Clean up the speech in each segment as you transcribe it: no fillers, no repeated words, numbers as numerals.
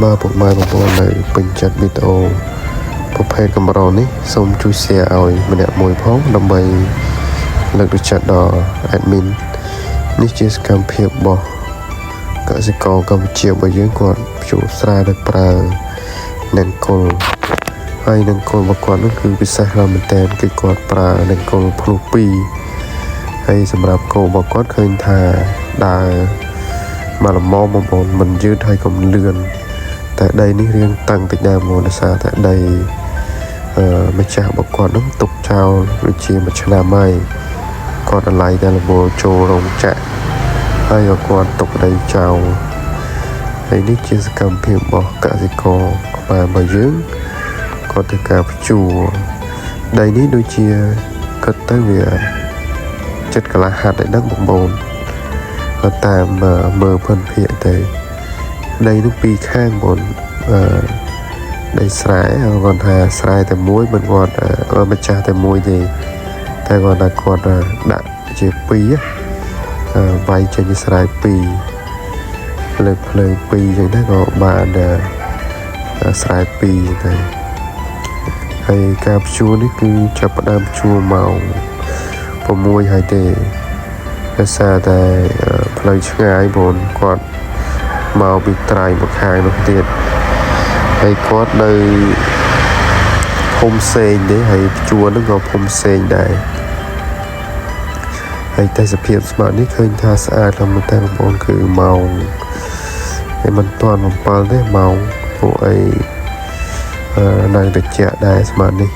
បើពុកម៉ែបងប្អូននៅពេញចិត្តវីដេអូប្រភេទកម្រនេះសូមជួយ share ឲ្យម្នាក់មួយផងដើម្បីលើកទឹកចិត្តដល់ admin នេះជាសកម្មភាពរបស់កសិករកម្ពុជារបស់យើងគាត់ភ្ជួរស្រែដោយប្រើនឹងគល់ហើយនឹងគល់របស់គាត់នោះគឺពិសេសមែនតើគឺគាត់ប្រើនឹងគល់ភ្លុះ2ហើយសម្រាប់គោរបស់គាត់ឃើញថាដើរមកល្មមបងប្អូនមិនយឺតហើយកុំលឿនតែដីនេះរៀងតឹងតិចដែរមកដោយសារតែដីម្ចាស់របស់គាត់នឹងទុកចោលដូចជាមួយឆ្នាំហើយគាត់អឡ័យតែលវលចូលរោងចក្រហើយគាត់ទុកដីចោលហើយនេះជាសកម្មភាពរបស់កសិករខ្មែររបស់យើងគាត់ធ្វើការភ្ជួរដីនេះដូចជាគិតទៅវាចិត្តកន្លះហាត់ឯហ្នឹងបងប្អូនតាមមើលភិនភាគទៅដីនោះពីរខាងបងដីស្រែគាត់ថាស្រែតែមួយមិនគាត់ម្ចាស់តែមួយទេតែគាត់ថាគាត់ដាក់ជាពីរវាយចេញពីស្រែ2លើភ្លើង2ចឹងទៅក៏បានស្រែ2ទៅហើយការភ្ជួរនេះគឺចាប់ផ្ដើមភ្ជួរម៉ោង6ហើយទេដោយសារតែផ្លូវឆ្ងាយបងគាត់មកពីត្រៃមកខាងនោះទៀតហើយគាត់នៅភូមិផ្សេងទេហើយជួរនឹងក៏ភូមិផ្សេងដែរហើយតែសភាពស្មាតនេះឃើញថាស្អាតតែបងប្អូនគឺម៉ោងហើយមិនទាន់7ទេម៉ោងពួកអីនៅតិចដែរស្មាតនេះ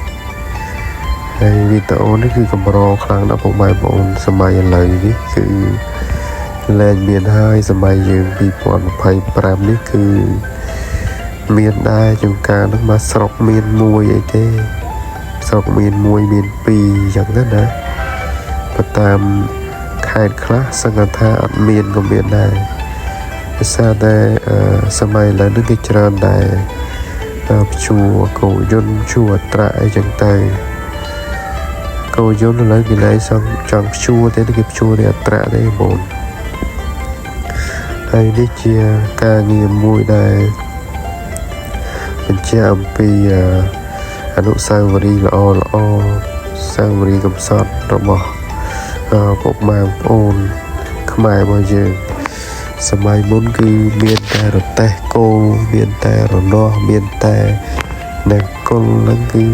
ហើយវីដេអូនេះគឺកម្រខ្លាំងណាស់ពុកម៉ែបងប្អូនសម័យឥឡូវនេះគឺលែងមានហើយសម័យយើង2025នេះគឺមានដែរជួនកាលនោះមកស្រុកមានមួយអីទេស្រុកមានមួយមានពីរចឹងទៅណាបើតាមខេត្តខ្លះសង្កត់ថាអត់មានក៏មានដែរភាសាតែសម័យឥឡូវនេះគេច្រើនដែរភ្ជួរគោយន្តភ្ជួរអត្រាអីចឹងទៅគោយន្តឥឡូវគេលែងចង់ភ្ជួរទេគេភ្ជួរតែអត្រាទេបងហើយនេះជាការងារមួយដែលបញ្ជាក់អំពីអនុស្សាវរីយ៍ល្អសាវរីយ៍កំសត់របស់ពុកម៉ែបងប្អូនខ្មែររបស់យើងសម័យមុនគឺមានតែរទេះគោមានតែរនាស់មានតែអ្នកគុលហ្នឹងគឺ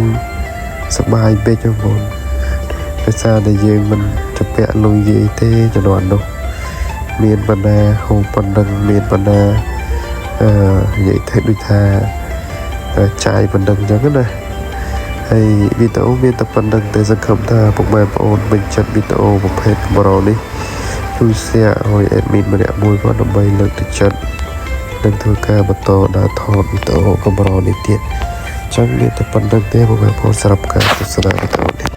សบายពេកបងប្អូនភាសាតែយើងមិនចាប់ពាក់លុយគេទេជំនាន់នោះមានបណ្ណាហូបប៉ុណ្ណឹងមានបណ្ណានិយាយទៅដូចថាចាយប៉ុណ្ណឹងអញ្ចឹងណាហើយវីដេអូមានតែប៉ុណ្្នឹងតែសង្ឃឹមថាពុកម៉ែបងប្អូនពេញចិត្តវីដេអូប្រភេទកម្រនេះជួយ share ឲ្យ admin ម្នាក់មួយគាត់ដើម្បីលើកទឹកចិត្តនិងធ្វើការបន្តដើរថតវីដេអូកម្រនេះទៀតអញ្ចឹងមានតែប៉ុណ្្នឹងទេពុកម៉ែបងប្អូនសម្រាប់ការទស្សនាវីដេអូនេះ